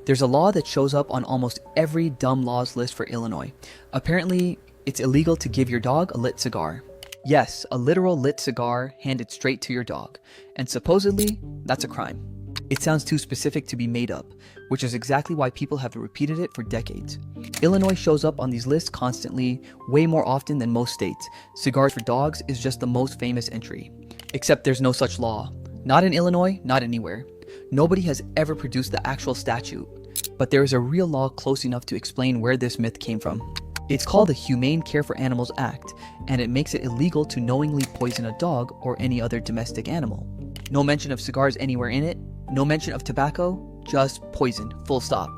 There's a law that shows up on almost every dumb laws list for Illinois. Apparently, it's illegal to give your dog a lit cigar. Yes, a literal lit cigar handed straight to your dog. And supposedly, that's a crime. It sounds too specific to be made up, which is exactly why people have repeated it for decades. Illinois shows up on these lists constantly, way more often than most states. Cigars for dogs is just the most famous entry. Except there's no such law. Not in Illinois, not anywhere. Nobody has ever produced the actual statute. But there is a real law close enough to explain where this myth came from. It's called the Humane Care for Animals Act, and it makes it illegal to knowingly poison a dog or any other domestic animal. No mention of cigars anywhere in it, no mention of tobacco, just poison, full stop.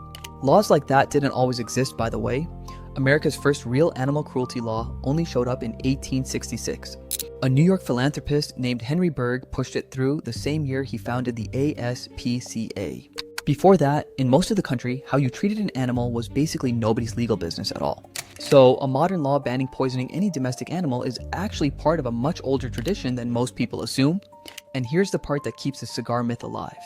Laws like that didn't always exist, by the way. America's first real animal cruelty law only showed up in 1866. A New York philanthropist named Henry Bergh pushed it through the same year he founded the ASPCA. Before that, in most of the country, how you treated an animal was basically nobody's legal business at all. So, a modern law banning poisoning any domestic animal is actually part of a much older tradition than most people assume. And here's the part that keeps the cigar myth alive.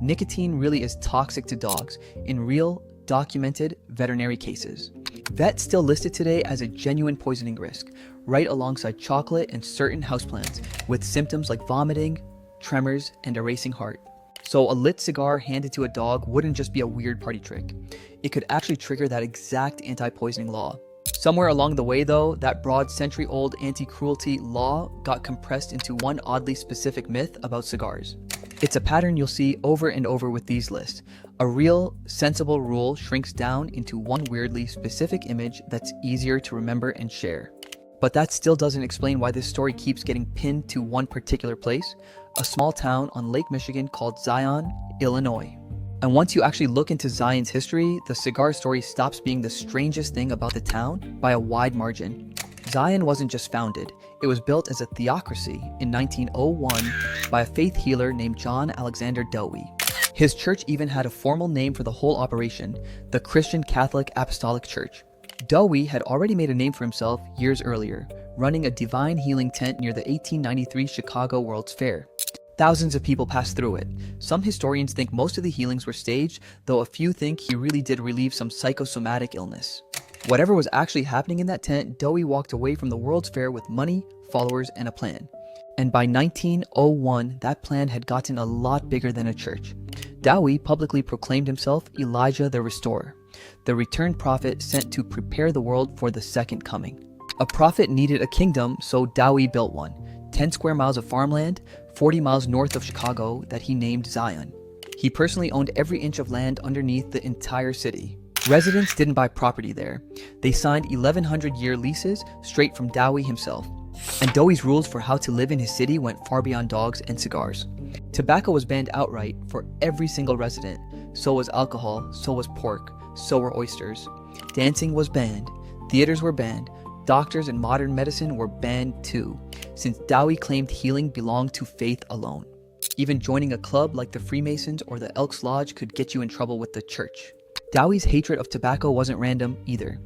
Nicotine really is toxic to dogs in real, documented veterinary cases. Vets still list it today as a genuine poisoning risk, right alongside chocolate and certain houseplants, with symptoms like vomiting, tremors, and a racing heart. So a lit cigar handed to a dog wouldn't just be a weird party trick. It could actually trigger that exact anti-poisoning law. Somewhere along the way though, that broad century-old anti-cruelty law got compressed into one oddly specific myth about cigars. It's a pattern you'll see over and over with these lists. A real, sensible rule shrinks down into one weirdly specific image that's easier to remember and share. But that still doesn't explain why this story keeps getting pinned to one particular place, a small town on Lake Michigan called Zion, Illinois. And once you actually look into Zion's history, the cigar story stops being the strangest thing about the town by a wide margin. Zion wasn't just founded, it was built as a theocracy in 1901 by a faith healer named John Alexander Dowie. His church even had a formal name for the whole operation, the Christian Catholic Apostolic Church. Dowie had already made a name for himself years earlier, running a divine healing tent near the 1893 Chicago World's Fair. Thousands of people passed through it. Some historians think most of the healings were staged, though a few think he really did relieve some psychosomatic illness. Whatever was actually happening in that tent, Dowie walked away from the World's Fair with money, followers, and a plan. And by 1901, that plan had gotten a lot bigger than a church. Dowie publicly proclaimed himself Elijah the Restorer, the returned prophet sent to prepare the world for the second coming. A prophet needed a kingdom, so Dowie built one. 10 square miles of farmland, 40 miles north of Chicago, that he named Zion. He personally owned every inch of land underneath the entire city. Residents didn't buy property there. They signed 1,100-year leases straight from Dowie himself. And Dowie's rules for how to live in his city went far beyond dogs and cigars. Tobacco was banned outright for every single resident. So was alcohol, so was pork, so were oysters. Dancing was banned, theaters were banned, doctors and modern medicine were banned too, since Dowie claimed healing belonged to faith alone. Even joining a club like the Freemasons or the Elks Lodge could get you in trouble with the church. Dowie's hatred of tobacco wasn't random either.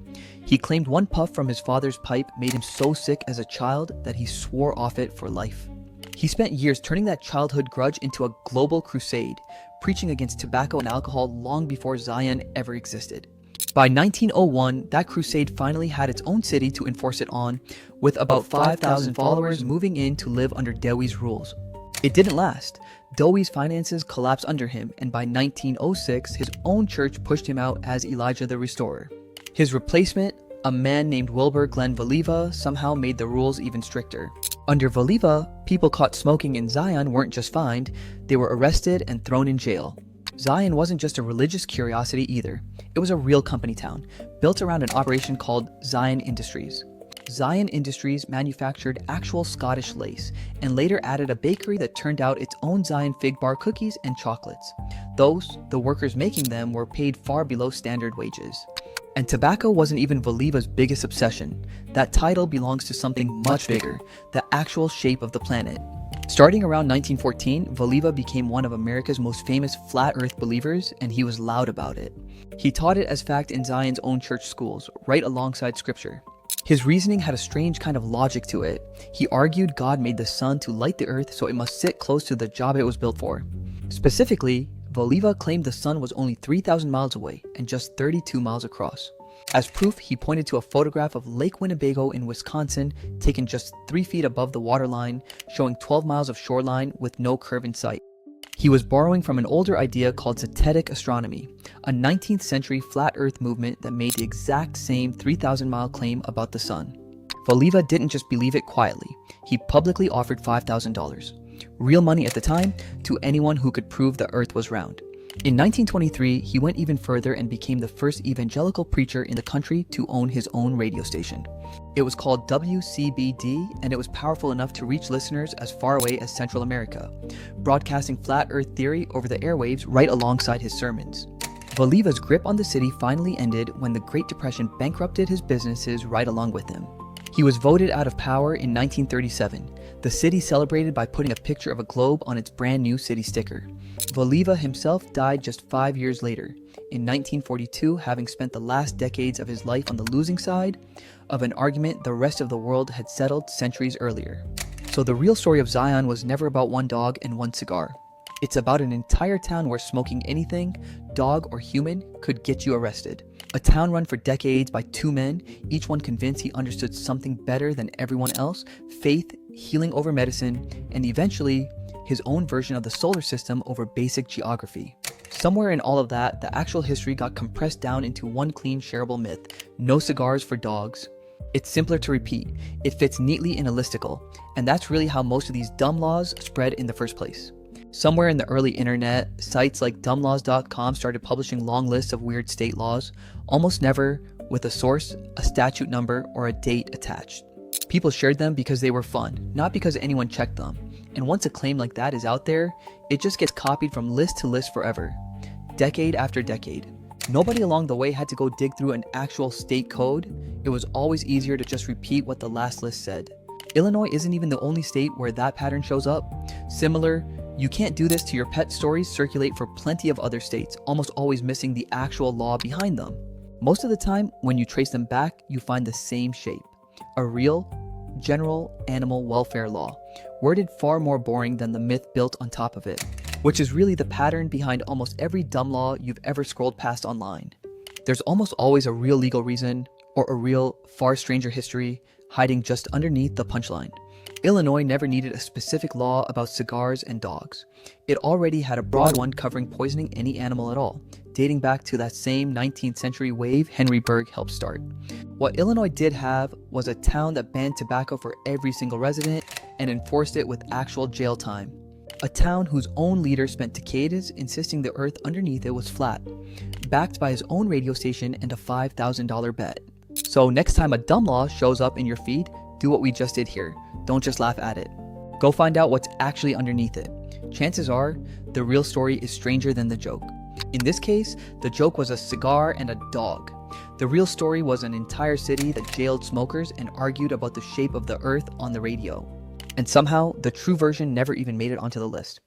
He claimed one puff from his father's pipe made him so sick as a child that he swore off it for life. He spent years turning that childhood grudge into a global crusade, preaching against tobacco and alcohol long before Zion ever existed. By 1901, that crusade finally had its own city to enforce it on, with about 5,000 followers moving in to live under Dowie's rules. It didn't last. Dowie's finances collapsed under him, and by 1906, his own church pushed him out as Elijah the Restorer. His replacement, a man named Wilbur Glenn Voliva, somehow made the rules even stricter. Under Voliva, people caught smoking in Zion weren't just fined, they were arrested and thrown in jail. Zion wasn't just a religious curiosity either. It was a real company town, built around an operation called Zion Industries. Zion Industries manufactured actual Scottish lace, and later added a bakery that turned out its own Zion fig bar cookies and chocolates. Those, the workers making them, were paid far below standard wages. And tobacco wasn't even Voliva's biggest obsession. That title belongs to something much bigger, the actual shape of the planet. Starting around 1914, Voliva became one of America's most famous flat earth believers, and he was loud about it. He taught it as fact in Zion's own church schools, right alongside scripture. His reasoning had a strange kind of logic to it. He argued God made the sun to light the earth, so it must sit close to the job it was built for. Specifically, Voliva claimed the sun was only 3,000 miles away and just 32 miles across. As proof, he pointed to a photograph of Lake Winnebago in Wisconsin taken just 3 feet above the waterline, showing 12 miles of shoreline with no curve in sight. He was borrowing from an older idea called zetetic astronomy, a 19th century flat earth movement that made the exact same 3,000-mile claim about the sun. Voliva didn't just believe it quietly, he publicly offered $5,000, real money at the time, to anyone who could prove the earth was round. In 1923, he went even further and became the first evangelical preacher in the country to own his own radio station. It was called WCBD, and it was powerful enough to reach listeners as far away as Central America, broadcasting flat earth theory over the airwaves right alongside his sermons. Voliva's grip on the city finally ended when the Great Depression bankrupted his businesses right along with him. He was voted out of power in 1937. The city celebrated by putting a picture of a globe on its brand new city sticker. Voliva himself died just 5 years later, in 1942, having spent the last decades of his life on the losing side of an argument the rest of the world had settled centuries earlier. So the real story of Zion was never about one dog and one cigar. It's about an entire town where smoking anything, dog or human, could get you arrested. A town run for decades by two men, each one convinced he understood something better than everyone else, faith, healing over medicine, and eventually, his own version of the solar system over basic geography. Somewhere in all of that, the actual history got compressed down into one clean, shareable myth: no cigars for dogs. It's simpler to repeat, it fits neatly in a listicle, and that's really how most of these dumb laws spread in the first place. Somewhere in the early internet, sites like dumblaws.com started publishing long lists of weird state laws, almost never with a source, a statute number, or a date attached. People shared them because they were fun, not because anyone checked them. And once a claim like that is out there, it just gets copied from list to list forever, decade after decade. Nobody along the way had to go dig through an actual state code. It was always easier to just repeat what the last list said. Illinois isn't even the only state where that pattern shows up. Similar, you can't do this to your pet stories circulate for plenty of other states, almost always missing the actual law behind them. Most of the time, when you trace them back, you find the same shape: a real, general animal welfare law, worded far more boring than the myth built on top of it, which is really the pattern behind almost every dumb law you've ever scrolled past online. There's almost always a real legal reason, or a real, far stranger history, hiding just underneath the punchline. Illinois never needed a specific law about cigars and dogs. It already had a broad one covering poisoning any animal at all, dating back to that same 19th century wave Henry Bergh helped start. What Illinois did have was a town that banned tobacco for every single resident and enforced it with actual jail time. A town whose own leader spent decades insisting the earth underneath it was flat, backed by his own radio station and a $5,000 bet. So next time a dumb law shows up in your feed, do what we just did here. Don't just laugh at it. Go find out what's actually underneath it. Chances are, the real story is stranger than the joke. In this case, the joke was a cigar and a dog. The real story was an entire city that jailed smokers and argued about the shape of the earth on the radio. And somehow, the true version never even made it onto the list.